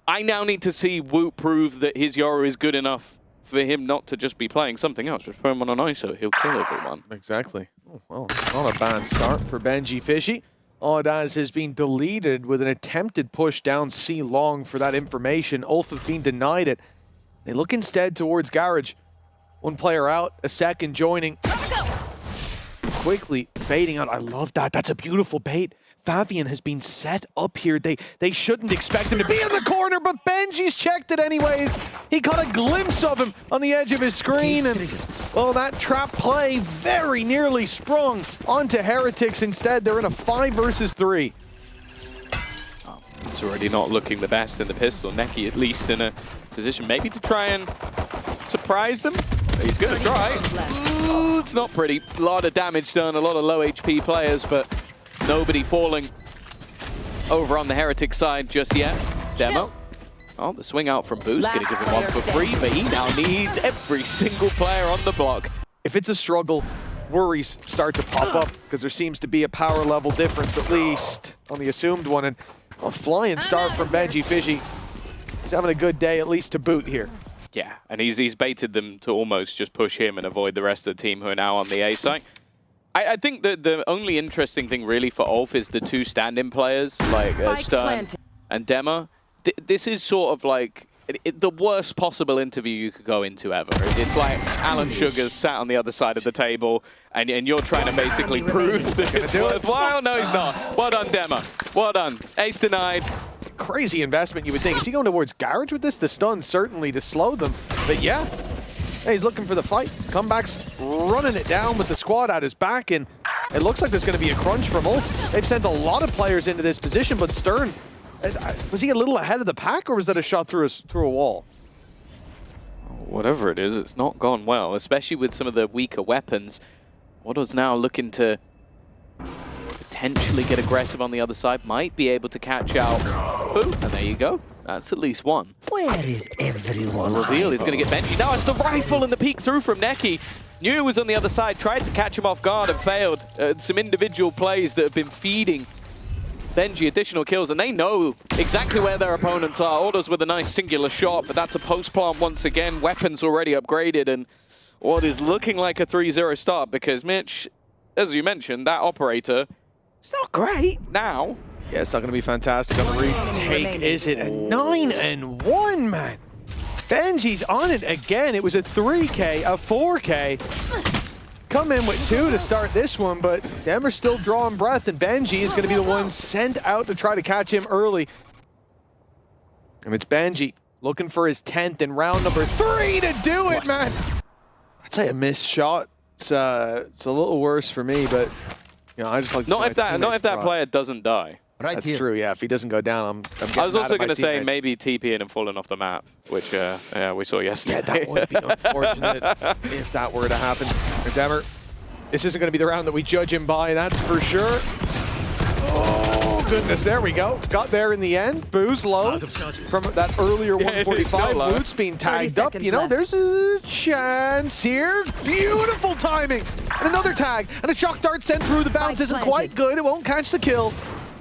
I now need to see Woot prove that his Yoru is good enough for him not to just be playing something else. Just put him on an ISO, he'll kill everyone. Exactly. Oh, well, not a bad start for Benji Fishy. All it does has been deleted with an attempted push down C long for that information. ULF have been denied it. They look instead towards Garage. One player out, a second joining. Quickly fading out. I love that. That's a beautiful bait. Favian has been set up here. They shouldn't expect him to be in the corner, but Benji's checked it anyways. He caught a glimpse of him on the edge of his screen, and well, that trap play very nearly sprung onto Heretics instead. They're in a 5 versus 3. Oh, it's already not looking the best in the pistol. Neki at least in a position maybe to try and surprise them. He's gonna try. Ooh, it's not pretty. A lot of damage done, a lot of low HP players, but nobody falling over on the Heretic side just yet. Demo. Oh, the swing out from Boo's gonna give him one for free, but he now needs every single player on the block. If it's a struggle, worries start to pop up because there seems to be a power level difference at least on the assumed one. And a flying start from Benji Fishy. He's having a good day, at least to boot here. Yeah, and he's baited them to almost just push him and avoid the rest of the team who are now on the A side. I think that the only interesting thing really for ULF is the 2 stand-in players, like Stern and Dema. This is sort of like the worst possible interview you could go into ever. It's like Alan Sugar's sat on the other side of the table, and you're trying to basically prove that it's worthwhile. No, he's not. Well done, Dema. Well done. Ace denied. Crazy investment, you would think. Is he going towards Garage with this? The stun certainly to slow them. But yeah, he's looking for the fight. Comebacks running it down with the squad at his back, and it looks like there's going to be a crunch from ULF. They've sent a lot of players into this position, but Stern, was he a little ahead of the pack, or was that a shot through a wall? Whatever it is, it's not gone well, especially with some of the weaker weapons. Watto's now looking to potentially get aggressive on the other side, might be able to catch out Boo, and there you go. That's at least one. Where is everyone? Reveal is going to get Benji. Now it's the rifle and the peek through from Neki. Knew it was on the other side, tried to catch him off guard and failed. Some individual plays that have been feeding Benji additional kills, and they know exactly where their opponents are. Orders with a nice singular shot, but that's a post-plant once again. Weapons already upgraded, and what is looking like a 3-0 start, because Mitch, as you mentioned, that operator, it's not great now. Yeah, it's not going to be fantastic on the retake, is it? A 9-1, man. Benji's on it again. It was a 3K, a 4K. Come in with 2 to start this one, but them are still drawing breath, and Benji is going to be the one sent out to try to catch him early. And it's Benji looking for his 10th in round number 3 to do it, man. I'd say a missed shot. It's a little worse for me, but you know, I just like to not if that player doesn't die. Right. That's true, yeah. If he doesn't go down, I'm I was also going to say maybe TP and falling off the map, which yeah, we saw yesterday. Yeah, that would be unfortunate if that were to happen. Demer, this isn't going to be the round that we judge him by, that's for sure. Oh, goodness, there we go. Got there in the end. Boo's low from that earlier 145. Woot's being tagged up. You know, there's a chance here. Beautiful timing. And another tag. And a shock dart sent through. The bounce isn't quite good. It won't catch the kill.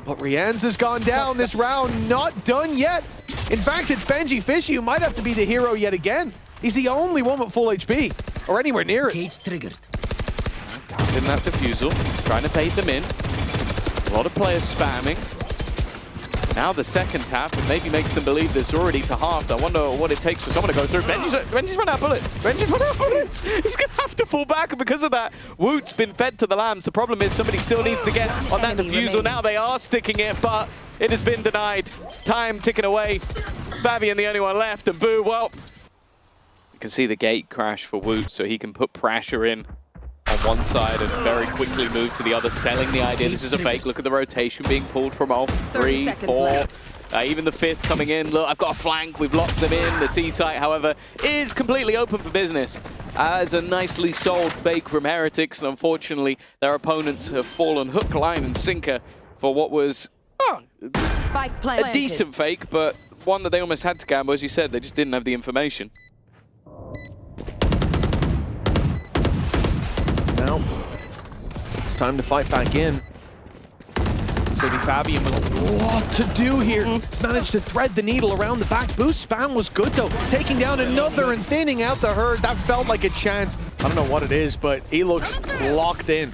But Rianz has gone down this round, not done yet. In fact, it's Benji Fishy who might have to be the hero yet again. He's the only one with full HP, or anywhere near it. Cage triggered. Down in that defusal, trying to bait them in. A lot of players spamming. Now the second tap, and maybe makes them believe this already to half. I wonder what it takes for someone to go through. Benji's run out of bullets. Benji's run out of bullets. He's going to have to fall back, and because of that, Woot's been fed to the lambs. The problem is somebody still needs to get on that defusal. Now they are sticking it, but it has been denied. Time ticking away. Fabian the only one left, and Boo, well, you can see the gate crash for Woot, so he can put pressure in on one side and very quickly move to the other, selling the idea this is a fake. Look at the rotation being pulled from ULF. 3, 4, even the 5th coming in. Look, I've got a flank, we've locked them in. The C site, however, is completely open for business. As a nicely sold fake from Heretics, and unfortunately their opponents have fallen hook, line and sinker for what was a decent fake, but one that they almost had to gamble. As you said, they just didn't have the information. Now, it's time to fight back in. It's going to be Fabian with a lot to do here. He's managed to thread the needle around the back. Boost spam was good though. Taking down another and thinning out the herd. That felt like a chance. I don't know what it is, but he looks locked in.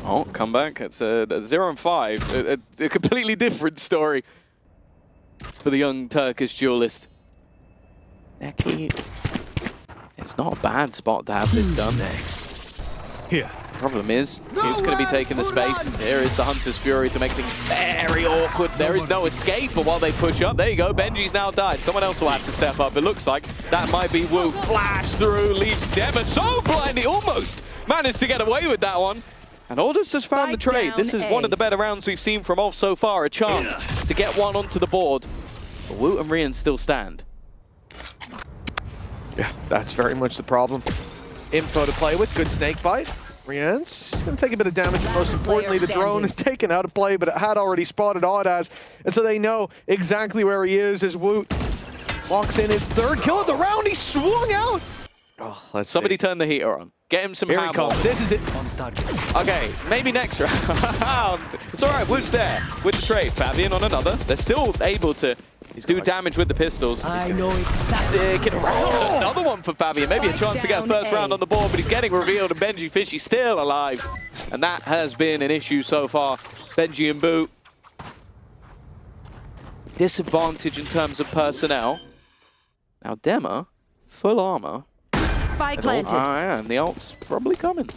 Oh, comeback. It's a 0-5. A completely different story for the young Turkish duelist. Neki. It's not a bad spot to have this gun. Next. Here. Problem is, who's going to be taking the space? Here is the Hunter's Fury to make things very awkward. There is no escape, but while they push up, there you go. Benji's now died. Someone else will have to step up. It looks like that might be Wu. Flash through, leaves Dema so blind. He almost managed to get away with that one. And Aldous has found the trade. This is one of the better rounds we've seen from Ulf so far. A chance to get one onto the board. But Woot and Rian still stand. Yeah, that's very much the problem. Info to play with. Good snake bite. Rian's going to take a bit of damage, and most importantly, the drone is taken out of play, but it had already spotted Audaz, and so they know exactly where he is as Woot walks in his third kill of the round. He swung out. Oh, let's Somebody turn the heater on. Get him some Here he hammer. comes. This is it. Okay, maybe next round. It's all right, Woot's there with the trade. Fabian on another. They're still able to do damage with the pistols. I know exactly. Stick it around. Another one for Fabian. Maybe a chance to get a first round on the board, but he's getting revealed, and Benji Fishy still alive. And that has been an issue so far. Benji and Boot. Disadvantage in terms of personnel. Now Dema, full armor. Spike planted. And the ult's probably coming.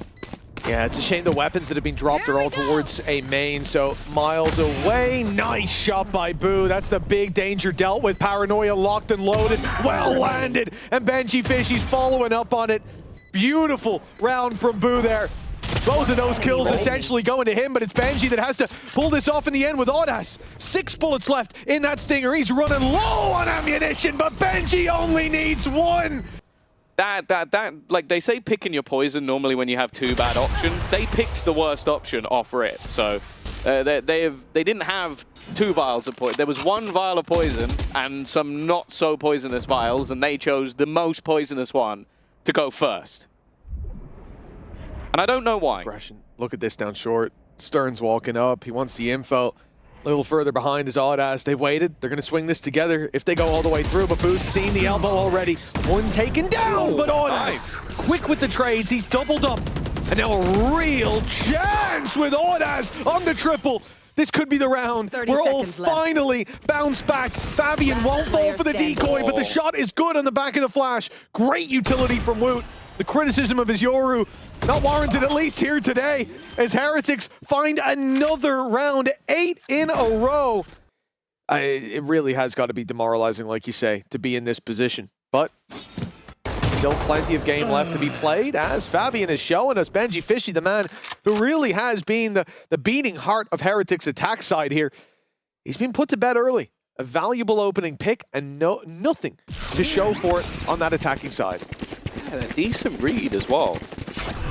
Yeah, it's a shame the weapons that have been dropped are all towards a main, so miles away. Nice shot by Boo. That's the big danger dealt with. Paranoia locked and loaded. Well landed. And Benji Fishy's following up on it. Beautiful round from Boo there. Both of those kills essentially going to him, but it's Benji that has to pull this off in the end with Audas. 6 bullets left in that Stinger. He's running low on ammunition, but Benji only needs 1. Like they say, picking your poison normally when you have 2 bad options. They picked the worst option off rip. So they didn't have 2 vials of poison. There was 1 vial of poison and some not so poisonous vials, and they chose the most poisonous one to go first. And I don't know why. Look at this down short. Stern's walking up. He wants the info. A little further behind is Audas. They've waited. They're going to swing this together if they go all the way through. But Boo's seen the elbow already. One taken down, but Audas quick with the trades. He's doubled up. And now a real chance with Audas on the triple. This could be the round. We're all finally bounced back. Fabian won't fall for the decoy, but the shot is good on the back of the flash. Great utility from Woot. The criticism of his Yoru not warranted, at least here today, as Heretics find another round, 8 in a row. It really has got to be demoralizing, like you say, to be in this position. But still plenty of game left to be played, as Fabian is showing us. Benji Fishy, the man who really has been the beating heart of Heretics' attack side here. He's been put to bed early. A valuable opening pick and nothing to show for it on that attacking side. Yeah, a decent read as well.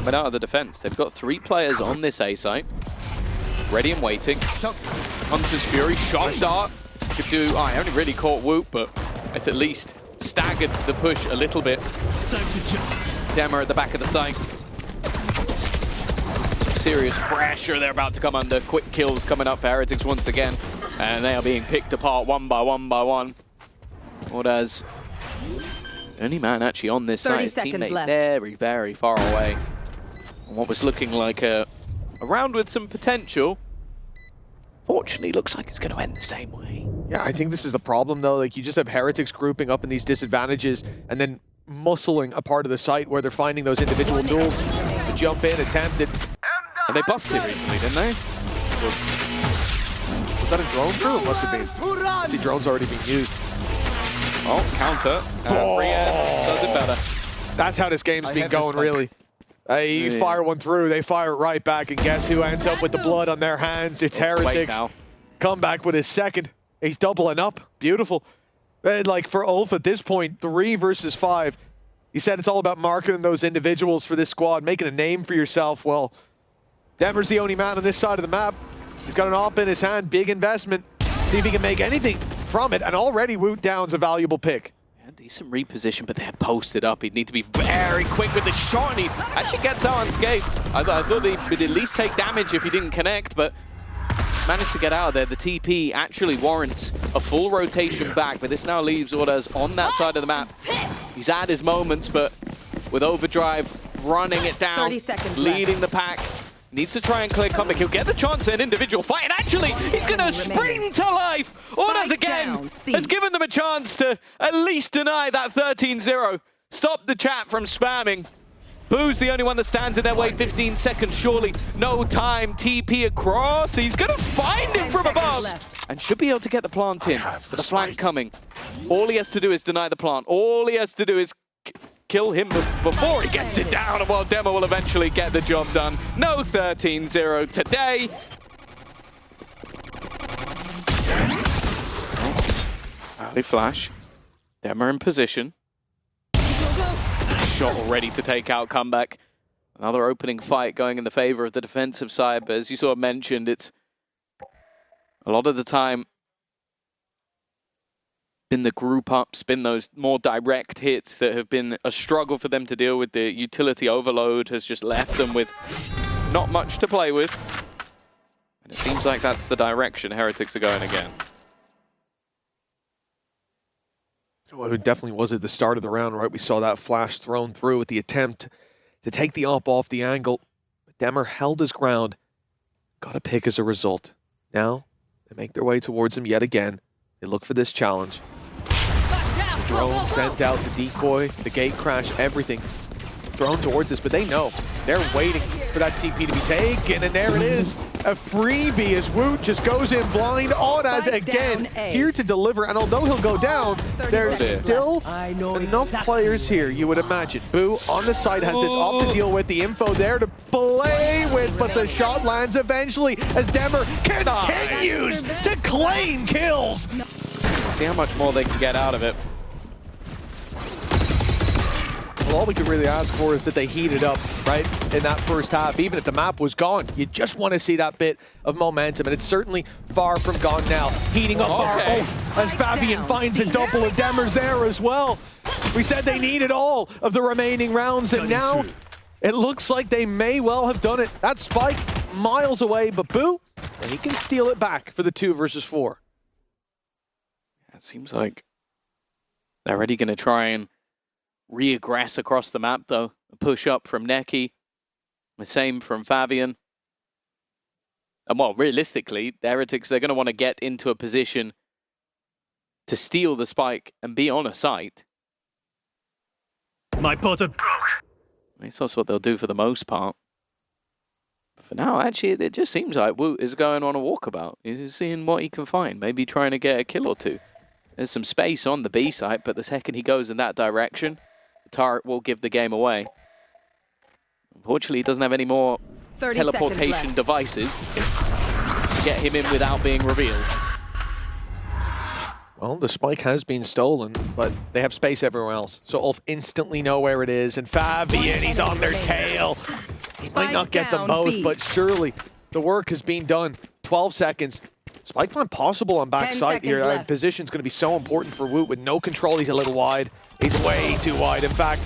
But out of the defense, they've got 3 players on this A site. Ready and waiting. Hunter's Fury, shot dart. Could do, I only really caught Whoop, but it's at least staggered the push a little bit. Dema at the back of the site. Some serious pressure they're about to come under. Quick kills coming up for Heretics once again. And they are being picked apart one by one. Ordaz, only man actually on this side. His teammate left. Very, very far away. And what was looking like a round with some potential, fortunately looks like it's going to end the same way. Yeah, I think this is the problem though. Like, you just have Heretics grouping up in these disadvantages and then muscling a part of the site where they're finding those individual duels. The jump in, attempted. And they buffed it recently, didn't they? Was that a drone crew? It must have been. I see drones already being used. Oh, counter. Rian does it better. That's how this game's been going, really. They fire one through, they fire it right back, and guess who ends up with the blood on their hands? It's Heretics. Come back with his second. He's doubling up. Beautiful. And like for Ulf at this point, 3 versus 5. He said it's all about marketing those individuals for this squad, making a name for yourself. Well, Denver's the only man on this side of the map. He's got an op in his hand, big investment. See if he can make anything from it, and already Woot Down's a valuable pick. Yeah, decent reposition, but they're posted up. He'd need to be very quick with the shot, and he actually gets out unscathed. I thought they would at least take damage if he didn't connect, but managed to get out of there. The TP actually warrants a full rotation back, but this now leaves Ordaz on that side of the map. He's had his moments, but with Overdrive running it down, 30 seconds leading the pack. Needs to try and clear comeback. He'll get the chance at an individual fight, and actually, he's going to spring to life. Ordaz again has given them a chance to at least deny that 13-0. Stop the chat from spamming. Boo's the only one that stands in their way. 15 seconds, surely no time. TP across. He's going to find him from above. And should be able to get the plant in. But the flank coming. All he has to do is deny the plant. All he has to do is kill him before he gets it down. And while Demo will eventually get the job done. No 13-0 today. Early flash. Demo in position. Shot already to take out comeback. Another opening fight going in the favor of the defensive side, but as you sort of mentioned, it's a lot of the time been the group ups, been those more direct hits that have been a struggle for them to deal with. The utility overload has just left them with not much to play with. And it seems like that's the direction Heretics are going again. Well, it definitely was at the start of the round, right? We saw that flash thrown through with the attempt to take the op off the angle. But Demmer held his ground. Got a pick as a result. Now, they make their way towards him yet again. They look for this challenge. The drone sent out the decoy, the gate crash, everything thrown towards us, but they know. They're waiting for that TP to be taken, and there it is. A freebie as Woot just goes in blind. Ordaz again here to deliver, and although he'll go down, there's still enough players here, you would imagine. Boo on the side has this op to deal with, the info there to play with, but the shot lands eventually as Demmer continues to claim kills. See how much more they can get out of it. Well, all we could really ask for is that they heat it up, right, in that first half. Even if the map was gone, you just want to see that bit of momentum, and it's certainly far from gone now. Heating up our Ulf as Fabian finds a double of Demmers there as well. We said they needed all of the remaining rounds, and now it looks like they may well have done it. That spike miles away, but Boo, he can steal it back for the 2 versus 4. It seems like they're already going to try and re-aggress across the map, though. A push up from Neki. The same from Fabian. And well, realistically, the Heretics, they're going to want to get into a position to steal the spike and be on a site. My portal broke. That's also what they'll do for the most part. But for now, actually, it just seems like Woot is going on a walkabout. He's seeing what he can find, maybe trying to get a kill or two. There's some space on the B site, but the second he goes in that direction, the turret will give the game away. Unfortunately, he doesn't have any more teleportation devices to get him in without being revealed. Well, the spike has been stolen, but they have space everywhere else. So Ulf instantly know where it is, and Fabian, he's on their tail. He might not get them both, but surely the work has been done. 12 seconds. Spike plant possible on backside here. Position's going to be so important for Woot with no control. He's a little wide. He's way too wide. In fact,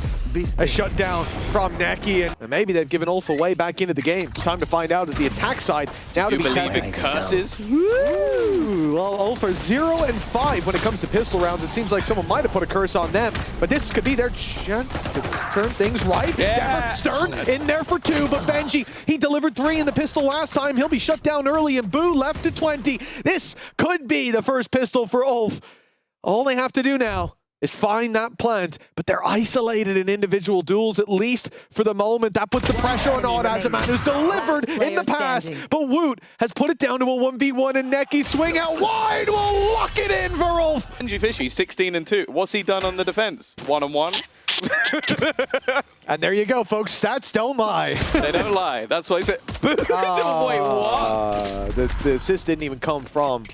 a shutdown from Neki, and maybe they've given Ulf away back into the game. Time to find out is the attack side now to be tested. Curses. Woo! Well, Ulf are 0 and 5 when it comes to pistol rounds. It seems like someone might have put a curse on them, but this could be their chance to turn things right. Yeah. Stern in there for 2, but Benji, he delivered 3 in the pistol last time. He'll be shut down early, and Boo left to 20. This could be the first pistol for Ulf. All they have to do now is find that plant, but they're isolated in individual duels, at least for the moment. That puts the pressure on Ordaz, a man who's delivered in the past, but Woot has put it down to a 1v1, and Neki swing out wide will lock it in for Ulf. Benji Fishy, 16 and 2. What's he done on the defense? 1 and 1. And there you go, folks. Stats don't lie. They don't lie. That's why I said. Wait, what? The assist didn't even come from.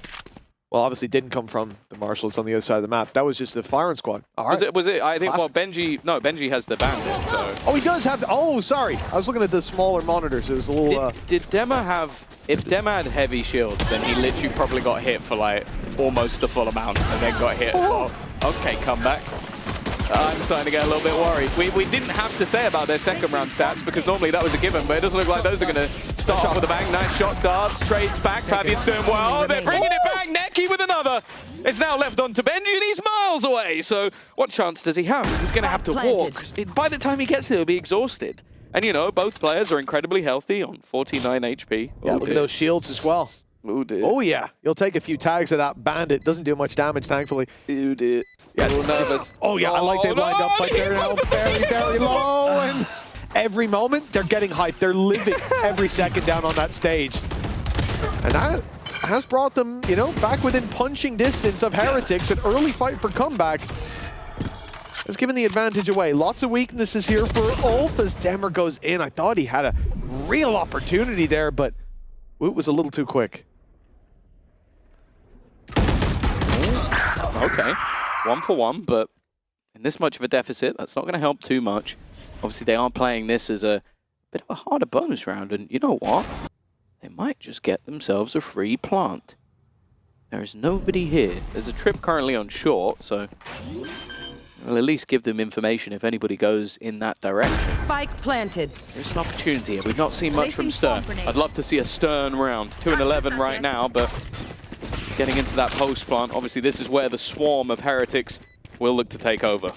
Well, obviously didn't come from the Marshals on the other side of the map. That was just the firing squad. All right. Was it? I think, well, Benji, no, Benji has the bandit, so. Oh, he does have, oh, sorry. I was looking at the smaller monitors. It was a little, Did Dema have, if Dema had heavy shields, then he literally probably got hit for like almost the full amount and then got hit. Oh. Okay, come back. I'm starting to get a little bit worried. We didn't have to say about their second round stats because normally that was a given, but it doesn't look like those are going to start off with a bang. Nice shot, darts, trades back. Fabian's doing well. Oh, they're bringing it back. Neki with another. It's now left on to Benji and he's miles away. So what chance does he have? He's going to have to walk. By the time he gets there, he'll be exhausted. And you know, both players are incredibly healthy on 49 HP. Yeah, look at those shields as well. Oh dear. Oh yeah, you'll take a few tags of that bandit. Doesn't do much damage, thankfully. Oh dear. Yeah, nervous. Oh yeah, I like they've lined up, but they're now very, very low. And every moment, they're getting hyped. They're living every second down on that stage. And that has brought them, you know, back within punching distance of Heretics. An early fight for comeback has given the advantage away. Lots of weaknesses here for ULF as Demer goes in. I thought he had a real opportunity there, but Woot was a little too quick. Okay, 1 for 1, but in this much of a deficit, that's not going to help too much. Obviously, they are playing this as a bit of a harder bonus round, and you know what? They might just get themselves a free plant. There is nobody here. There's a trip currently on short, so we'll at least give them information if anybody goes in that direction. Spike planted. There's an opportunity here. We've not seen much from Stern. I'd love to see a Stern round. 2-11 right now, but getting into that post plant, obviously this is where the swarm of Heretics will look to take over.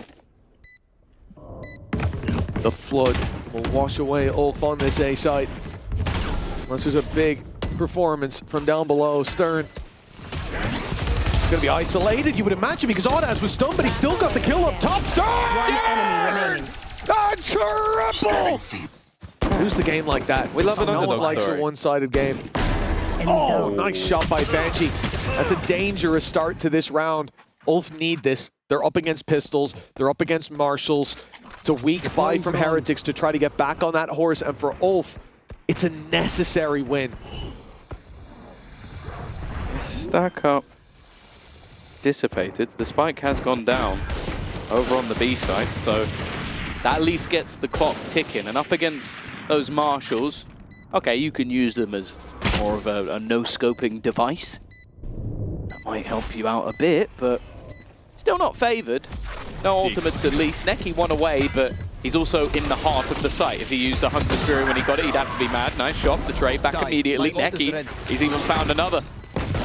The flood will wash away ULF on this A site. Unless there's a big performance from down below. Stern going to be isolated, you would imagine, because Audaz was stunned, but he still got the kill up top. Stern! Yes! A triple! Lose the game like that. We love an underdog No one likes a one-sided game. Oh, nice shot by Banshee. That's a dangerous start to this round. ULF need this. They're up against pistols. They're up against marshals. It's a weak buy from Heretics to try to get back on that horse. And for ULF, it's a necessary win. Stack up. Dissipated. The spike has gone down over on the B side. So that at least gets the clock ticking. And up against those marshals, okay, you can use them as more of a no-scoping device. That might help you out a bit, but still not favoured. No ultimates at least. Neki won away, but he's also in the heart of the site. If he used the Hunter's Fury when he got it, he'd have to be mad. Nice shot. The trade back immediately. Neki, he's even found another.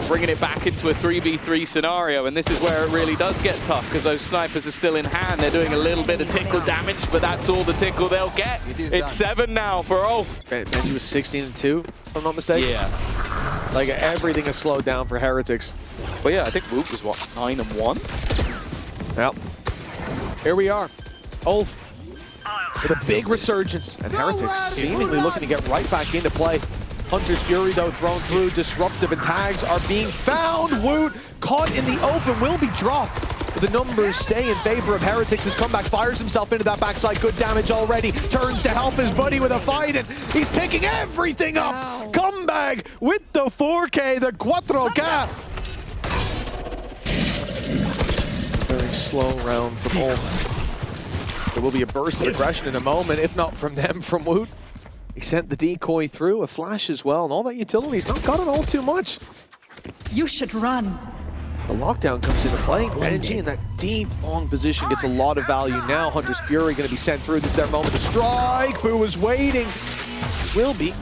Bringing it back into a 3v3 scenario, and this is where it really does get tough, because those snipers are still in hand. They're doing a little bit of tickle damage, but that's all the tickle they'll get. It's 7 now for ULF. Benji was 16-2, if I'm not mistaken. Yeah. Like, everything has slowed down for Heretics. But yeah, I think Woot was, what, 9-1? Well, here we are. ULF with a big resurgence, and Heretics seemingly looking to get right back into play. Hunter's Fury, though, thrown through. Disruptive and tags are being found. Woot, caught in the open, will be dropped. But the numbers stay in favor of Heretics. His comeback fires himself into that backside. Good damage already. Turns to help his buddy with a fight, and he's picking everything up. Comeback with the 4K, the 4K. Very slow round from ULF. There will be a burst of aggression in a moment, if not from them, from Woot. He sent the decoy through, a flash as well, and all that utility's not got it all too much. You should run. The lockdown comes into play. Benji in that deep, long position gets a lot of value now. Hunter's Fury going to be sent through. This is their moment to strike. Boo was waiting. Will be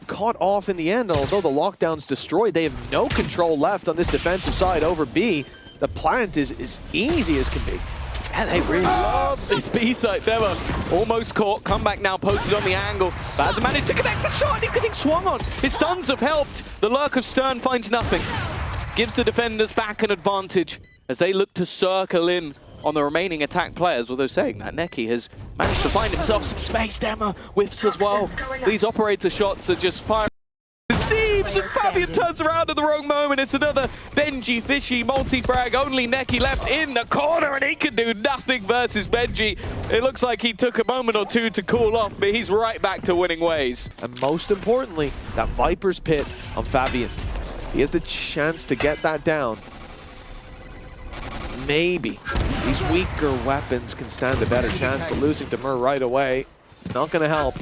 caught off in the end, although the lockdown's destroyed. They have no control left on this defensive side over B. The plant is as easy as can be. And they really love this B site. They were almost caught. Comeback now posted on the angle. Bads managed to connect the shot. He's getting swung on. His stuns have helped. The lurk of Stern finds nothing. Gives the defenders back an advantage as they look to circle in on the remaining attack players. Although saying that, Neki has managed to find himself some space. Demer whiffs as well. These operator shots are just firing. It seems, and Fabian turns around at the wrong moment. It's another Benji fishy multi-frag. Only Neki left in the corner, and he can do nothing versus Benji. It looks like he took a moment or two to cool off, but he's right back to winning ways. And most importantly, that Viper's Pit on Fabian. He has the chance to get that down. Maybe these weaker weapons can stand a better chance, but losing to Mur right away, not going to help.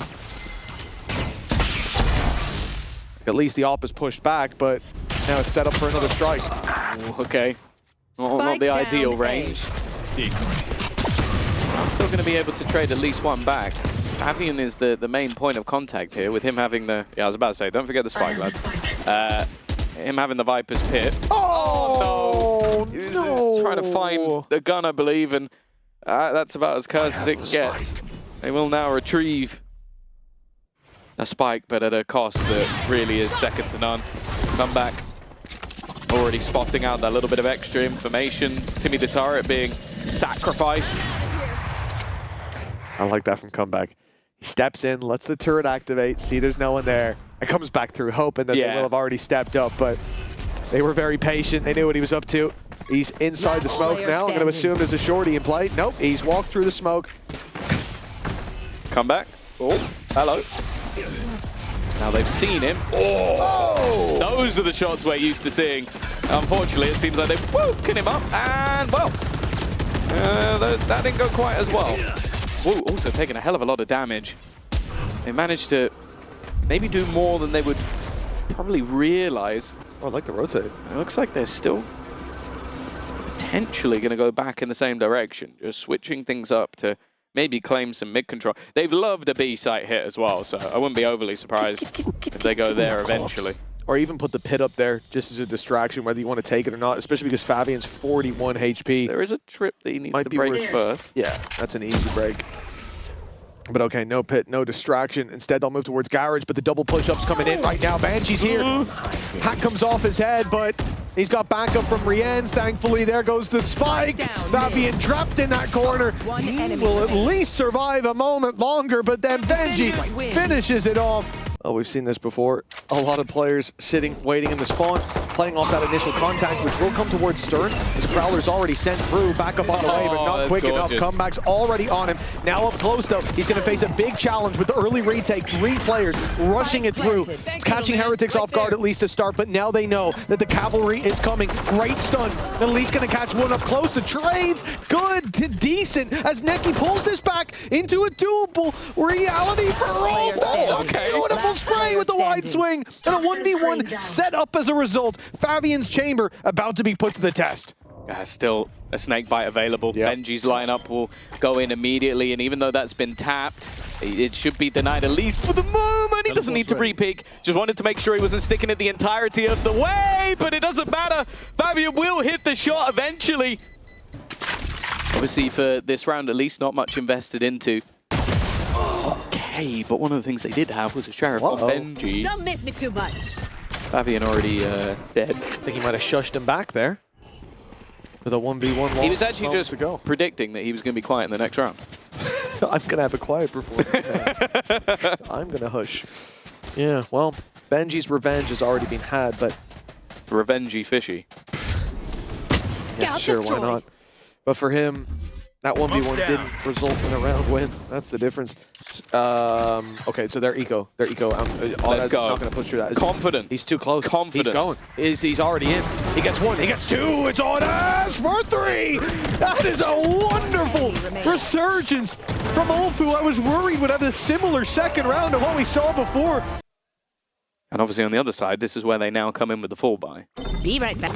At least the op is pushed back, but now it's set up for another strike. Ooh, okay. Not the ideal range. still going to be able to trade at least one back. Avian is the main point of contact here, with him having the... Yeah, I was about to say, don't forget the spike, lads. Him having the Viper's Pit. Oh, no! He was trying to find the gun, I believe, and that's about as cursed as it gets. They will now retrieve a spike, but at a cost that really is second to none. Come back. Already spotting out that little bit of extra information. Timmy the Turret being sacrificed. I like that from Comeback. He steps in, lets the turret activate, see there's no one there, and comes back through, hoping that they will have already stepped up, but they were very patient. They knew what he was up to. He's inside the smoke now. I'm going to assume there's a shorty in play. Nope, he's walked through the smoke. Come back. Oh, hello. Now they've seen him. Oh! Those are the shots we're used to seeing. Unfortunately, it seems like they've woken him up, and, well, that didn't go quite as well. Whoa, also taking a hell of a lot of damage. They managed to maybe do more than they would probably realize. Oh, I like the rotate. It looks like they're still potentially going to go back in the same direction, just switching things up to maybe claim some mid-control. They've loved a B site hit as well, so I wouldn't be overly surprised if they go there eventually. Or even put the pit up there just as a distraction, whether you want to take it or not, especially because Fabian's 41 HP. There is a trip that he needs to break first. Yeah, that's an easy break. But okay, no pit, no distraction. Instead, they'll move towards Garage, but the double push-up's coming in right now. Banshee's here. Hat comes off his head, but he's got backup from Rienz, thankfully. There goes the spike. Fabian trapped in that corner. He will at least survive a moment longer, but then Benji finishes it off. Oh, we've seen this before. A lot of players sitting, waiting in the spawn, playing off that initial contact, which will come towards Stern. His Growler's already sent through, back up on the way, but not quick enough. Comeback's already on him. Now up close, though. He's going to face a big challenge with the early retake. 3 players rushing it through. It's catching Heretics off guard at least to start, but now they know that the cavalry is coming. Great stun. At least going to catch one up close. The trades, good to decent, as Neki pulls this back into a doable reality for all. Okay, beautiful spray with the wide swing, and a 1v1 set up as a result. Fabian's chamber about to be put to the test. Still a snake bite available. Benji's lineup will go in immediately, and even though that's been tapped, it should be denied at least for the moment. He doesn't need to re-pick. Just wanted to make sure he wasn't sticking it the entirety of the way, but it doesn't matter. Fabian will hit the shot eventually. Obviously, for this round at least, not much invested into. Okay, but one of the things they did have was a Sheriff on Benji. Don't miss me too much. Fabian already dead. I think he might have shushed him back there. With a 1v1 He was actually just predicting that he was going to be quiet in the next round. I'm going to have a quiet performance. I'm going to hush. Yeah, well, Benji's revenge has already been had, but... Revengey fishy. Yeah, sure, why not? But for him, that 1v1 didn't result in a round win. That's the difference. Okay, so they're eco. They're eco. Let's go. Not going to push through that. Confidence. He's too close. Confidence. He's going. He's already in. He gets 1. He gets 2. It's on us for 3. That is a wonderful resurgence from ULF, who I was worried would have a similar second round to what we saw before. And obviously on the other side, this is where they now come in with the full buy. Be right back.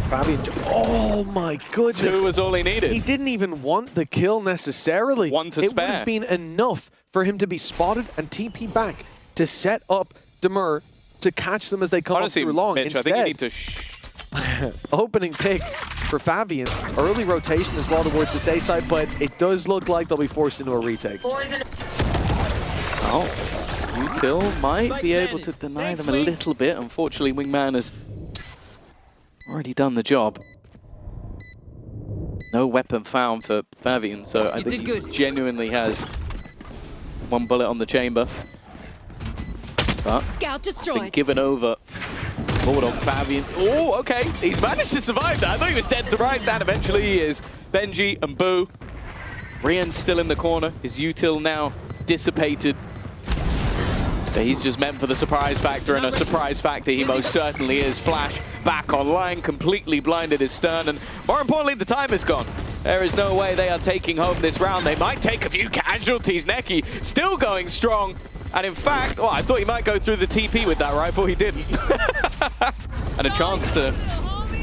Fabian, oh my goodness. 2 was all he needed. He didn't even want the kill necessarily. 1 to spare. It would have been enough for him to be spotted and TP back to set up Demur to catch them as they come up through long. Mitch, instead, I think you need to opening pick for Fabian. Early rotation as well towards the safe side, but it does look like they'll be forced into a retake. Oh, Util might be able to deny them a little bit. Unfortunately, Wingman has already done the job. No weapon found for Fabian, so I think he genuinely has 1 bullet on the chamber. But Scout destroyed. been given over. Forward on Fabian. Oh, okay. He's managed to survive that. I thought he was dead to rights, and eventually he is. Benji and Boo. Rien's still in the corner. His util now dissipated. But he's just meant for the surprise factor, and a surprise factor he most certainly is. Flash back online, completely blinded his Stern, and more importantly, the time is gone. There is no way they are taking home this round. They might take a few casualties. Neki still going strong. And in fact, I thought he might go through the TP with that rifle. He didn't. And a chance to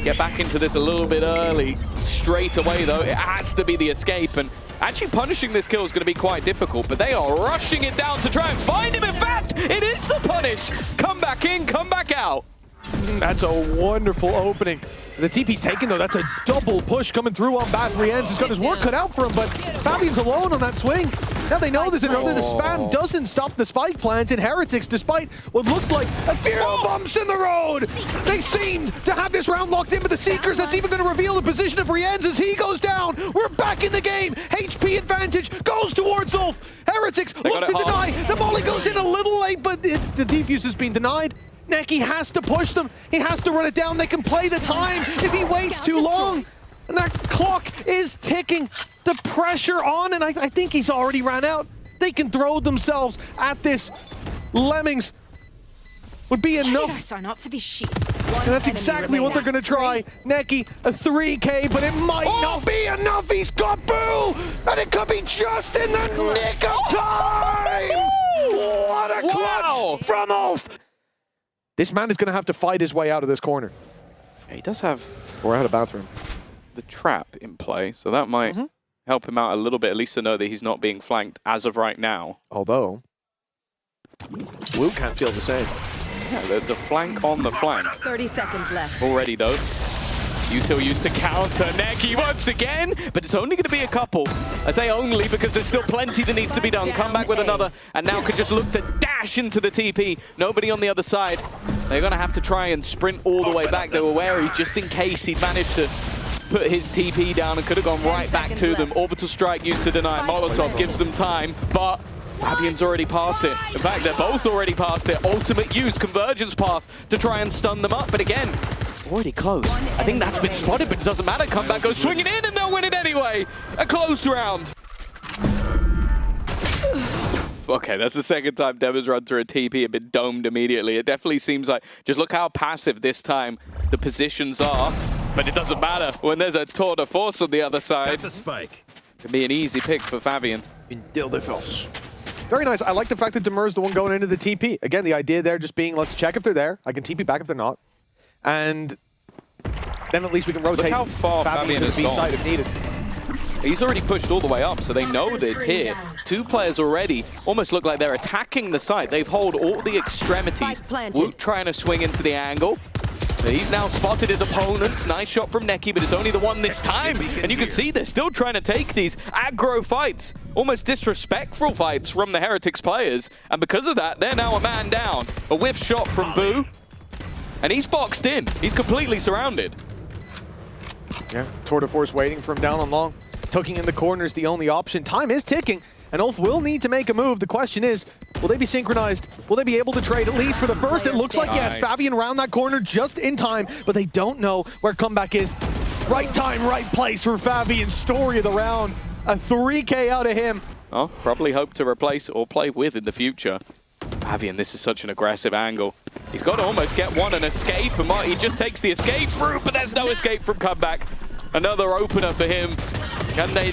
get back into this a little bit early. Straight away, though, it has to be the escape. And Actually punishing this kill is going to be quite difficult, but they are rushing it down to try and find him. In fact, it is the punish. Come back in, come back out. That's a wonderful opening. The TP's taken, though. That's a double push coming through on Bath. Rienz has got his work cut out for him, but Fabian's alone on that swing. Now they know there's another. The spam doesn't stop the spike plant in Heretics, despite what looked like a few bumps in the road. They seemed to have this round locked in, but the Seekers, that's even going to reveal the position of Rienz as he goes down. We're back in the game. HP advantage goes towards ULF. Heretics look to deny. The molly goes in a little late, but the defuse has been denied. Neki has to push them. He has to run it down. They can play the time if he waits too long. And that clock is ticking. The pressure on, and I think he's already ran out. They can throw themselves at this. Lemmings would be enough. Are not for this shit. And that's exactly what they're going to try. Neki, a 3K, but it might not be enough. He's got Boo! And it could be just in the nick of time! What a clutch from ULF! This man is going to have to fight his way out of this corner. Yeah, he does have Or out of bathroom. the trap in play, so that might help him out a little bit, at least to know that he's not being flanked as of right now. Although, Wu can't feel the same. Yeah, the flank on the flank. 30 seconds left. Already, though. Util used to counter Neki once again, but it's only going to be a couple. I say only because there's still plenty that needs to be done. Come back with another, and now could just look to dash into the TP. Nobody on the other side. They're going to have to try and sprint all the way back. They were wary just in case he'd managed to put his TP down and could have gone right back to them. Orbital Strike used to deny. Molotov gives them time, but Fabian's already past it. In fact, they're both already past it. Ultimate use, convergence path to try and stun them up, but again, already close. I think that's been spotted, but it doesn't matter. Comeback goes swinging in and they'll win it anyway. A close round. Okay, that's the second time Deva's run through a TP and been domed immediately. It definitely seems like, just look how passive this time the positions are, but it doesn't matter when there's a tour de force on the other side. That's a spike. Could be an easy pick for Fabian. In Dildefels. Very nice. I like the fact that Demer's the one going into the TP. Again, the idea there just being, let's check if they're there. I can TP back if they're not. And then at least we can rotate. Look how far Fabian to has the B side gone. if needed. He's already pushed all the way up, so they know that it's here. Two players already almost look like they're attacking the site. They've held all the extremities. Woot trying to swing into the angle. So he's now spotted his opponents. Nice shot from Neki, but it's only the one this time. And you can see they're still trying to take these aggro fights, almost disrespectful fights from the Heretics players. And because of that, they're now a man down. A whiff shot from Boo. And he's boxed in. He's completely surrounded. Yeah, tour de force waiting for him down on long. Tucking in the corner is the only option. Time is ticking, and ULF will need to make a move. The question is, will they be synchronized? Will they be able to trade, at least for the first? It looks like yes. Fabian round that corner just in time, but they don't know where comeback is. Right time, right place for Fabian. Story of the round. A 3K out of him. Oh, probably hope to replace or play with in the future. Fabian, this is such an aggressive angle. He's got to almost get one and escape, and he just takes the escape route, but there's no escape from comeback. Another opener for him. Can they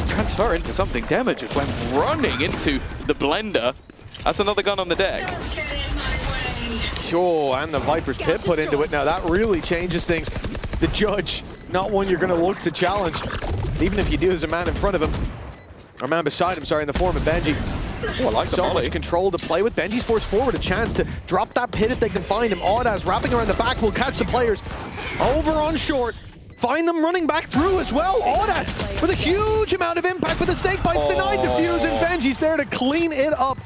transfer into something? Dema just went running into the blender. That's another gun on the deck. Sure, and the Viper's pit put into it. Now that really changes things. The judge, not one you're going to look to challenge, even if you do, there's a man in front of him. Or man beside him, sorry, in the form of Benji. Oh, I like so much control to play with. Benji's forced forward, a chance to drop that pit if they can find him. Audas wrapping around the back will catch the players. Over on short. Find them running back through as well. Audas with a huge amount of impact, but the snake bites denied the fuse, and Benji's there to clean it up.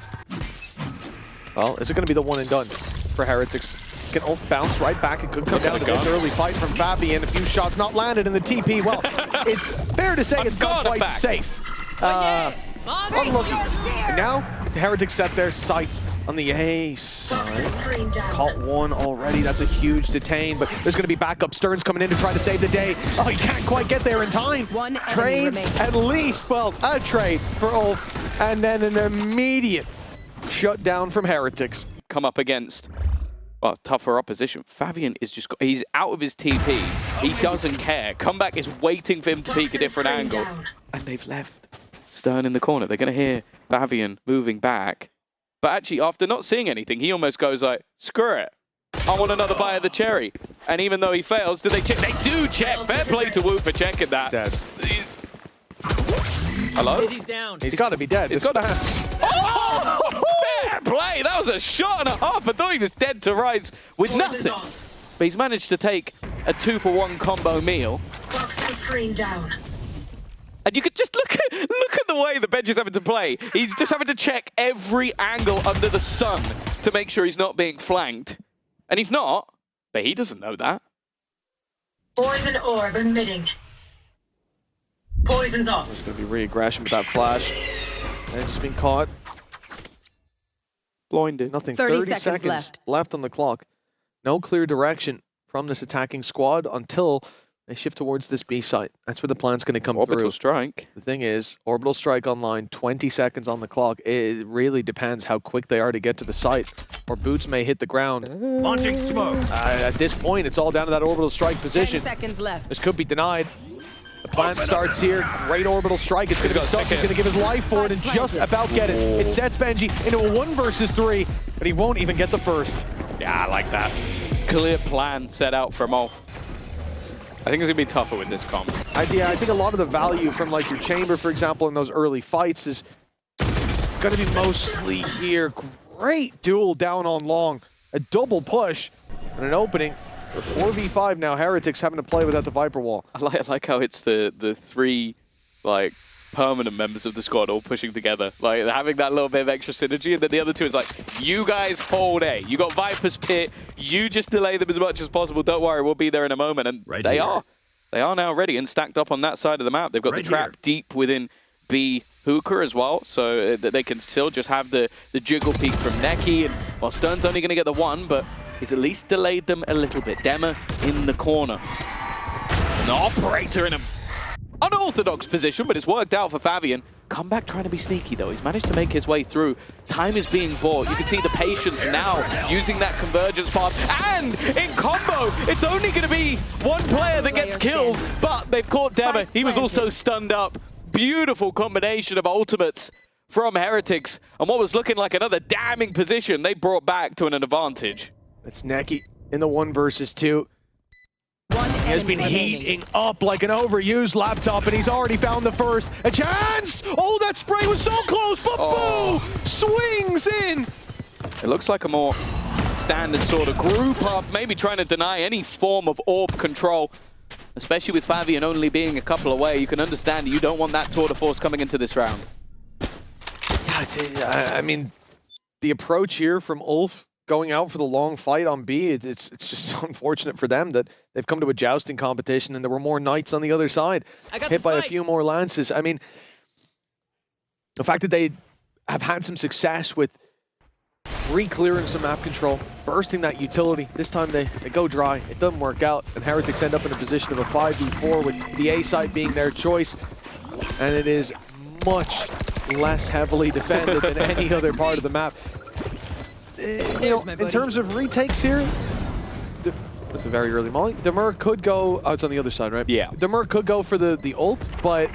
Well, is it going to be the one and done for Heretics? Can ULF bounce right back? It could come down to this early fight from Fabian. A few shots not landed in the TP. Well, it's fair to say it's not quite safe. Unlucky. And now, the Heretics set their sights on the A side. Caught one already. That's a huge detain, but there's going to be backup. Stern's coming in to try to save the day. Oh, he can't quite get there in time. Trades at least, well, a trade for ULF, and then an immediate shutdown from Heretics. Come up against, well, tougher opposition. Fabian is just, he's out of his TP. He doesn't care. Comeback is waiting for him to peek a different angle. And they've left Stern in the corner. They're going to hear Fabian moving back. But actually, after not seeing anything, he almost goes like, screw it. I want another bite of the cherry. And even though he fails, do they check? They do check. Fair play to Wu for checking that. Dead. Hello? He's down. He's got to be dead. He's got to have... Oh! Fair play! That was a shot and a half. I thought he was dead to rights with nothing. But he's managed to take a 2-for-1 combo meal. Boxing screen down. And you could just look at the way the bench is having to play. He's just having to check every angle under the sun to make sure he's not being flanked. And he's not, but he doesn't know that. Poison orb emitting. Poison's off. There's going to be re-aggression with that flash. And just been caught. Blinded. Nothing. 30 seconds left on the clock. No clear direction from this attacking squad until they shift towards this B site. That's where the plan's going to come Orbital through. strike. The thing is, orbital strike online, 20 seconds on the clock. It really depends how quick they are to get to the site, or boots may hit the ground. Launching smoke. At this point, it's all down to that orbital strike 10 position. seconds left. This could be denied. The plan starts here. Great orbital strike. It's going to be stuck. He's going to give his life for it and just about get it. It sets Benji into a 1 versus 3, but he won't even get the first. Yeah, I like that. Clear plan set out from off. I think it's going to be tougher with this comp. I think a lot of the value from like your chamber, for example, in those early fights is going to be mostly here. Great duel down on long. A double push and an opening. For 4v5 now, Heretics having to play without the Viper wall. I like how it's the 3 like permanent members of the squad all pushing together, like having that little bit of extra synergy, and then the other 2 is like, you guys hold A. You got Viper's Pit, you just delay them as much as possible. Don't worry, we'll be there in a moment. And they are now ready and stacked up on that side of the map. They've got the trap deep within B Hooker as well, so that they can still just have the jiggle peek from Neki, and while Stern's only going to get the 1, but he's at least delayed them a little bit. Dema in the corner. An operator in a unorthodox position, but it's worked out for Fabian. Comeback trying to be sneaky though. He's managed to make his way through. Time is being bought. You can see the patience now using that convergence path. And in combo, it's only going to be 1 player that gets killed, but they've caught Dema. He was also stunned up. Beautiful combination of ultimates from Heretics. And what was looking like another damning position, they brought back to an advantage. It's Neki in the 1 versus 2. He has been heating up like an overused laptop, and he's already found the first. A chance! Oh, that spray was so close, but Boo swings in! It looks like a more standard sort of group up, maybe trying to deny any form of orb control, especially with Fabian only being a couple away. You can understand you don't want that tour de force coming into this round. Yeah, I mean, the approach here from ULF, going out for the long fight on B, it's just unfortunate for them that they've come to a jousting competition and there were more knights on the other side, hit by a few more lances. I mean, the fact that they have had some success with re-clearing some map control, bursting that utility, this time they go dry, it doesn't work out, and Heretics end up in a position of a 5v4 with the A side being their choice, and it is much less heavily defended than any other part of the map. You know, in terms of retakes here, that's a very early molly. Demur could go, oh, it's on the other side, right? Yeah. Demur could go for the ult, but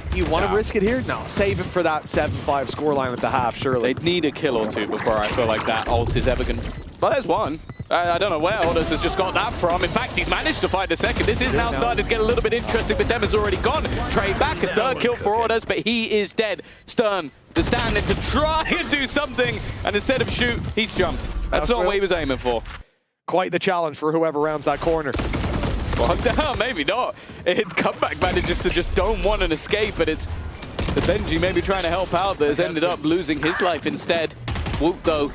do you want to risk it here? No, save it for that 7-5 scoreline at the half, surely. They'd need a kill or 2 before I feel like that ult is ever going to... Well, there's 1. I don't know where Orders has just got that from. In fact, he's managed to find a second. This is now starting to get a little bit interesting, but Dema's already gone. Trade back, a 3rd kill for Orders, but he is dead. Stern, the stand-in to try and do something, and instead of shoot, he's jumped. That's not what he was aiming for. Quite the challenge for whoever rounds that corner. Well, no, maybe not. Comeback manages to just don't want an escape, but it's the Benji maybe trying to help out that has ended up losing his life instead. Whoop, though,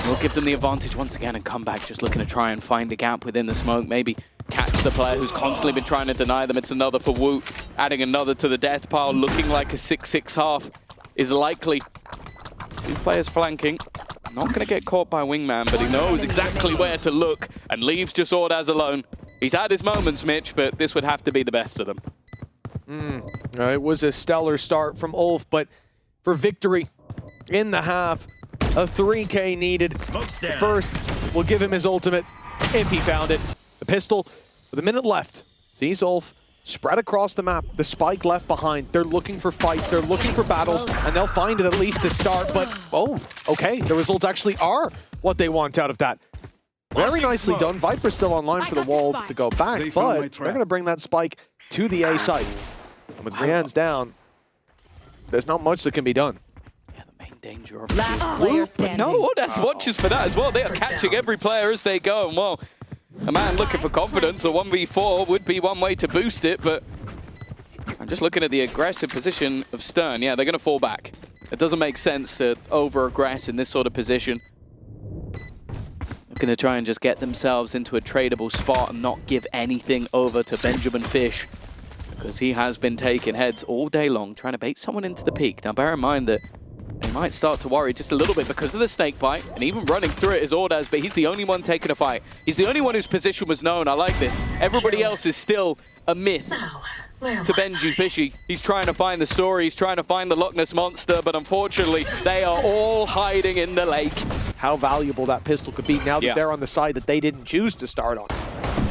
will give them the advantage once again, and Comeback just looking to try and find a gap within the smoke, maybe catch the player who's constantly been trying to deny them. It's another for Woot, adding another to the death pile, looking like a 6-6 half is likely. 2 players flanking. Not going to get caught by Wingman, but he knows exactly where to look and leaves just Ordaz alone. He's had his moments, Mitch, but this would have to be the best of them. It was a stellar start from ULF, but for victory in the half, a 3K needed. The first will give him his ultimate if he found it. The pistol with a minute left sees ULF spread across the map, the spike left behind. They're looking for fights, they're looking for battles, and they'll find it at least to start, but oh, okay, the results actually are what they want out of that. Very nicely done. Viper's still online for the wall to go back, but they're going to bring that spike to the A site. And with Brienne's down, there's not much that can be done. Yeah, the main danger of Last player but standing. no, that's watches for that as well. They are catching every player as they go. And well, a man looking for confidence, a 1v4 would be one way to boost it, but I'm just looking at the aggressive position of Stern. Yeah, they're going to fall back. It doesn't make sense to over-aggress in this sort of position. They're going to try and just get themselves into a tradable spot and not give anything over to Benjamin Fish, because he has been taking heads all day long, trying to bait someone into the peak. Now, bear in mind that they might start to worry just a little bit because of the snake bite, and even running through it is Ordaz, but he's the only one taking a fight. He's the only one whose position was known. I like this. Everybody else is still a myth Now, where to was Benji I? Fishy. He's trying to find the story, he's trying to find the Loch Ness Monster, but unfortunately, they are all hiding in the lake. How valuable that pistol could be now that they're on the side that they didn't choose to start on.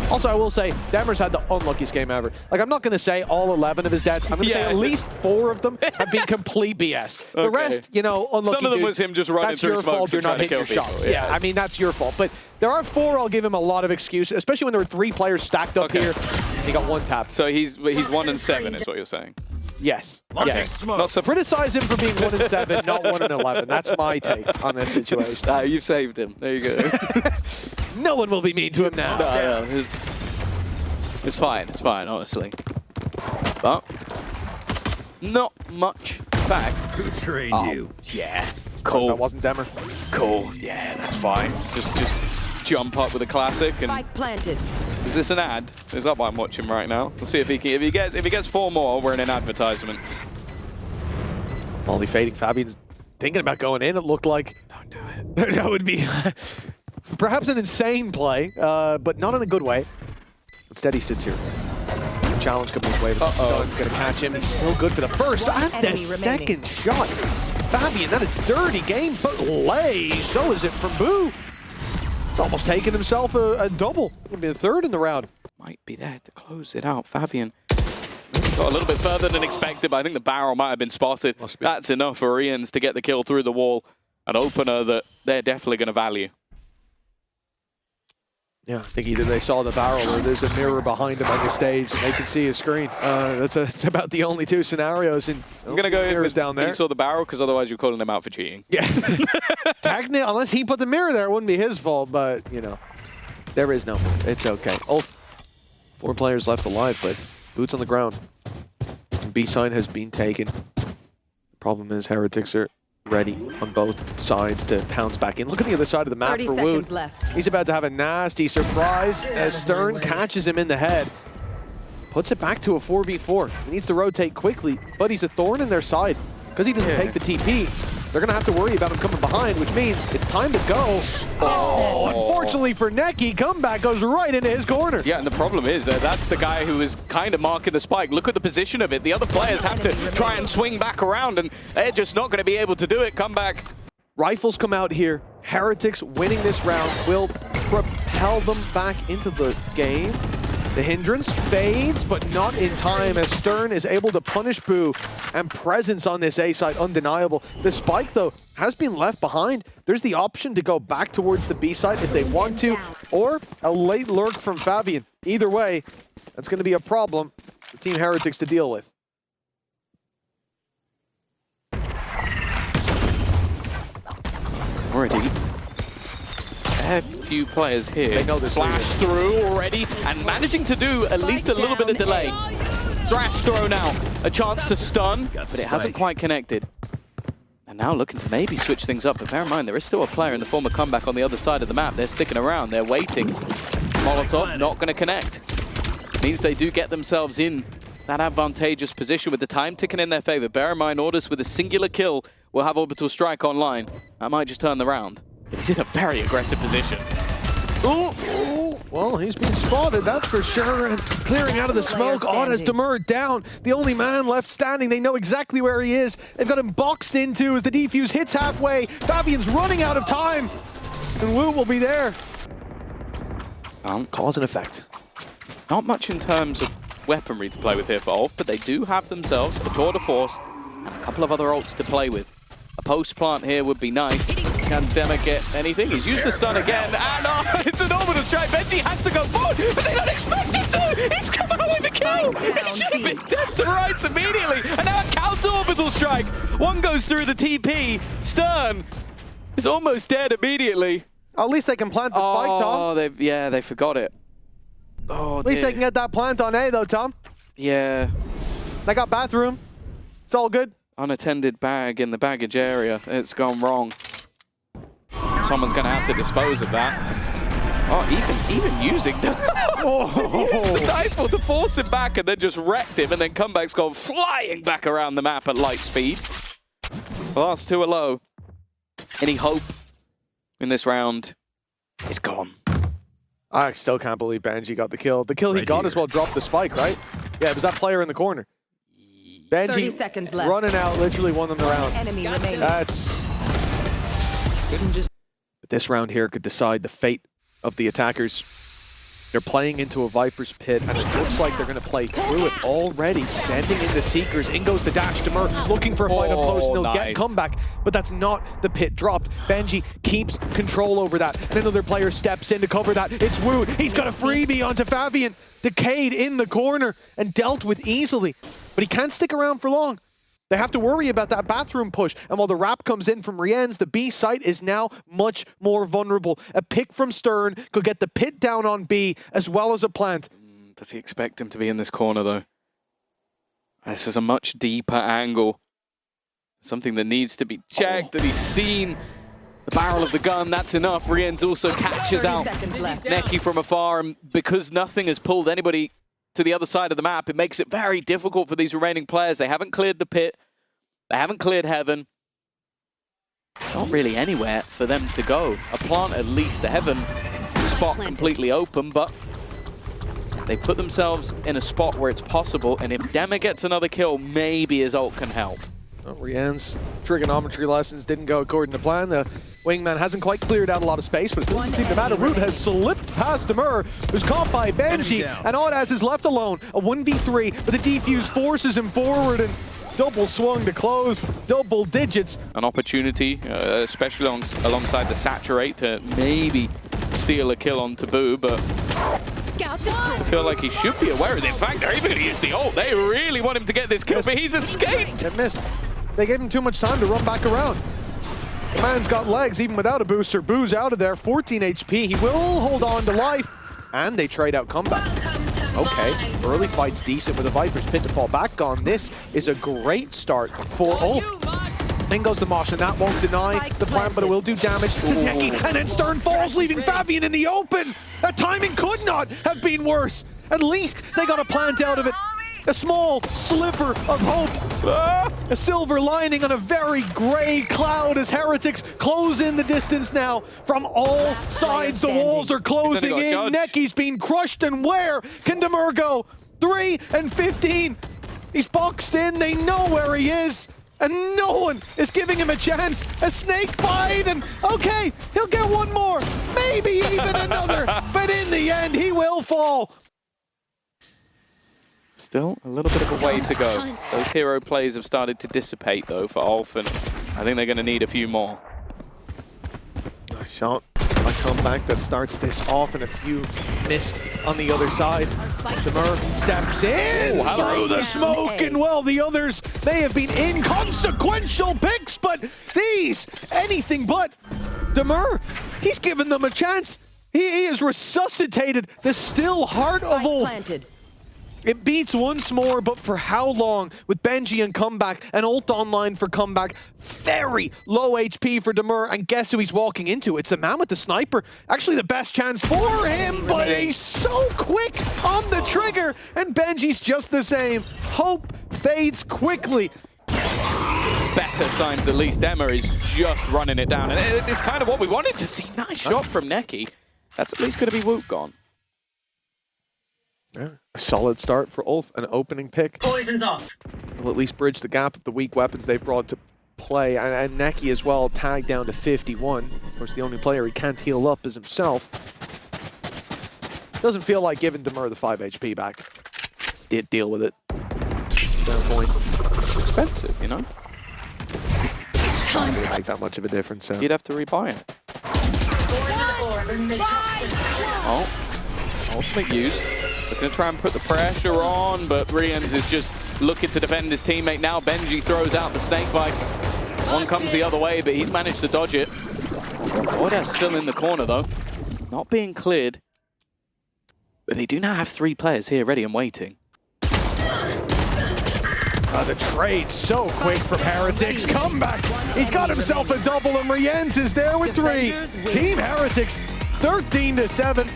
Also, I will say, Demmer's had the unluckiest game ever. Like, I'm not going to say all 11 of his deaths. I'm going to say at least 4 of them have been complete BS. The rest, you know, unlucky. Some of them dude, was him just running that's through your smokes fault. You're and not trying to hitting your kill shots. people. Yeah, I mean, that's your fault. But there are 4 I'll give him a lot of excuses, especially when there were 3 players stacked up here. He got 1 tap. So he's 1 and 7 is what you're saying. Yes. Yes. Not so Criticize him for being 1 and 7, not 1 and 11. That's my take on this situation. You've saved him. There you go. No one will be mean to him now. No, it's fine. It's fine, honestly. But not much back. Who trained you? Yeah. That Cool. wasn't Demmer. Cool. Yeah, that's fine. Just jump up with a classic. And Spike planted. is this an ad? Is that why I'm watching right now? We'll see if he can. If he gets 4 more, we're in an advertisement. Molly fading. Fabian's thinking about going in. It looked like Don't do it. that would be perhaps an insane play, but not in a good way. Instead, he sits here. Challenge coming his way, but Stun's going to catch him. He's still good for the first and the enemy second shot. Fabian, that is dirty game, but lay. So is it from Boo. He's almost taking himself a double. Going to be the 3rd in the round. Might be there to close it out. Fabian got a little bit further than expected, but I think the barrel might have been spotted. Must be. That's enough for Ians to get the kill through the wall. An opener that they're definitely going to value. Yeah, I think either they saw the barrel or there's a mirror behind him on the stage and they can see his screen. That's about the only 2 scenarios. And I'm going to go mirrors down there. He saw the barrel because otherwise you're calling him out for cheating. Yeah. Technically, unless he put the mirror there, it wouldn't be his fault, but, you know, there is no. It's okay. Oh, 4 players left alive, but boots on the ground. B sign has been taken. The problem is Heretics are ready on both sides to pounce back in. Look at the other side of the map 30 for seconds Wood. left. He's about to have a nasty surprise as Stern catches him in the head. Puts it back to a 4v4. He needs to rotate quickly, but he's a thorn in their side. Because he doesn't take the TP, they're going to have to worry about him coming behind, which means it's time to go. Oh, unfortunately for Neki, comeback goes right into his corner. Yeah, and the problem is that that's the guy who is kind of marking the spike. Look at the position of it. The other players have to try and swing back around, and they're just not going to be able to do it. Come back. Rifles come out here. Heretics winning this round will propel them back into the game. The hindrance fades, but not in time as Stern is able to punish Boo, and presence on this A side undeniable. The spike, though, has been left behind. There's the option to go back towards the B side if they want to, or a late lurk from Fabian. Either way, that's going to be a problem for Team Heretics to deal with. Already. A few players here. They know this Flash through already, and managing to do at least a little bit of delay. Thrash throw now. A chance to stun, but it hasn't quite connected. And now looking to maybe switch things up, but bear in mind, there is still a player in the form of comeback on the other side of the map. They're sticking around, they're waiting. Molotov not going to connect. Means they do get themselves in that advantageous position with the time ticking in their favor. Bear in mind, Orders with a singular kill will have Orbital Strike online. That might just turn the round. He's in a very aggressive position. Ooh, well, he's been spotted, that's for sure. And clearing out of the smoke, Odd Demur down. The only man left standing. They know exactly where he is. They've got him boxed into as the defuse hits halfway. Fabian's running out of time. And Wu will be there. Cause and effect. Not much in terms of weaponry to play with here for ULF, but they do have themselves a tour de force and a couple of other ults to play with. A post plant here would be nice. Can Dema get anything? He's used the stun again, and it's an orbital strike. Benji has to go forward, but they don't expect him to! He's coming out with a kill! He should have been dead to rights immediately! And now a counter-orbital strike! One goes through the TP. Stern is almost dead immediately. At least they can plant the spike, Tom. Oh, they forgot it. Oh, At least they can get that plant on A, though, Tom. Yeah. They got bathroom. It's all good. Unattended bag in the baggage area. It's gone wrong. Someone's going to have to dispose of that. Oh, even using the, used the rifle to force him back and then just wrecked him, and then Comeback's gone flying back around the map at light speed. The last two are low. Any hope in this round is gone. I still can't believe Benji got the kill. The kill he got as well dropped the spike, right? Yeah, it was that player in the corner. Benji 30 seconds left. running out, literally won them the round. Enemy remaining. That's... But this round here could decide the fate of the attackers. They're playing into a Viper's pit, and it looks like they're going to play through it already, sending in the Seekers. In goes the dash. Demur looking for a fight up close, and they'll get comeback, but that's not the pit dropped. Benji keeps control over that, and another player steps in to cover that. It's Wood. He's got a freebie onto Fabian. Decayed in the corner and dealt with easily, but he can't stick around for long. They have to worry about that bathroom push, and while the wrap comes in from Rien's, the B site is now much more vulnerable. A pick from Stern could get the pit down on B as well as a plant. Does he expect him to be in this corner, though? This is a much deeper angle. Something that needs to be checked, and he's seen the barrel of the gun. That's enough. Rien's also catches out Neki from afar, and because nothing has pulled anybody to the other side of the map, it makes it very difficult for these remaining players. They haven't cleared the pit. They haven't cleared heaven. It's not really anywhere for them to go. A plant at least, the heaven spot completely open, but they put themselves in a spot where it's possible, and if Dema gets another kill, maybe his ult can help. Well, Rien's trigonometry lessons didn't go according to plan. The wingman hasn't quite cleared out a lot of space, but it doesn't seem to matter. Root has slipped past Demur, who's caught by Benji, and Audaz is left alone. A 1v3, but the defuse forces him forward, and double swung to close, double digits. An opportunity, especially alongside the Saturate, to maybe steal a kill on Taboo, but I feel like he should be aware of it. In fact, they're even going to use the ult. They really want him to get this kill, but he's escaped. It missed. They gave him too much time to run back around. The man's got legs even without a booster. Boo's out of there, 14 HP. He will hold on to life, and they trade out comeback. Okay, early fight's decent with the Viper's pit to fall back on. This is a great start for ULF. In goes the Mosh, and that won't deny the plant, but it will do damage to Neki. And then Stern falls, leaving Fabian in the open. That timing could not have been worse. At least they got a plant out of it. A small sliver of hope. A silver lining on a very gray cloud as Heretics close in the distance now. From all sides, the walls are closing in. Neki's being crushed, and where can Demur go? 3 and 15. He's boxed in. They know where he is. And no one is giving him a chance. A snake bite, and okay, he'll get one more. Maybe even another. But in the end, he will fall. Still a little bit of a way to go. Those hero plays have started to dissipate, though, for ULF, and I think they're going to need a few more. Nice shot. A comeback that starts this off, and a few missed on the other side. Demur steps in through the smoke, and well, the others may have been inconsequential picks, but these, anything but. Demur, he's given them a chance. He has resuscitated the still heart of ULF. It beats once more, but for how long? With Benji and comeback, and ult online for comeback. Very low HP for Demur, and guess who he's walking into? It's the man with the sniper. Actually the best chance for him, but he's so quick on the trigger, and Benji's just the same. Hope fades quickly. It's better signs at least. Emma is just running it down, and it's kind of what we wanted to see. Nice shot from Neki. That's at least going to be Woot gone. Yeah, a solid start for ULF, an opening pick. Poison's off. Will at least bridge the gap of the weak weapons they've brought to play. And Neki as well, tagged down to 51. Of course, the only player he can't heal up is himself. Doesn't feel like giving Demur the 5 HP back. Did deal with it. Down point. It's expensive, you know? Doesn't really make that much of a difference. So. You'd have to rebuy it. Poison orb in mid-toxin. Oh, ultimate used. Looking to try and put the pressure on, but Rians is just looking to defend his teammate now. Benji throws out the snake bite. One comes the other way, but he's managed to dodge it. Orda's still in the corner, though. Not being cleared. But they do now have 3 players here ready and waiting. The trade so quick from Heretics. Comeback. He's got himself a double, and Riens is there with 3. Team Heretics 13-7.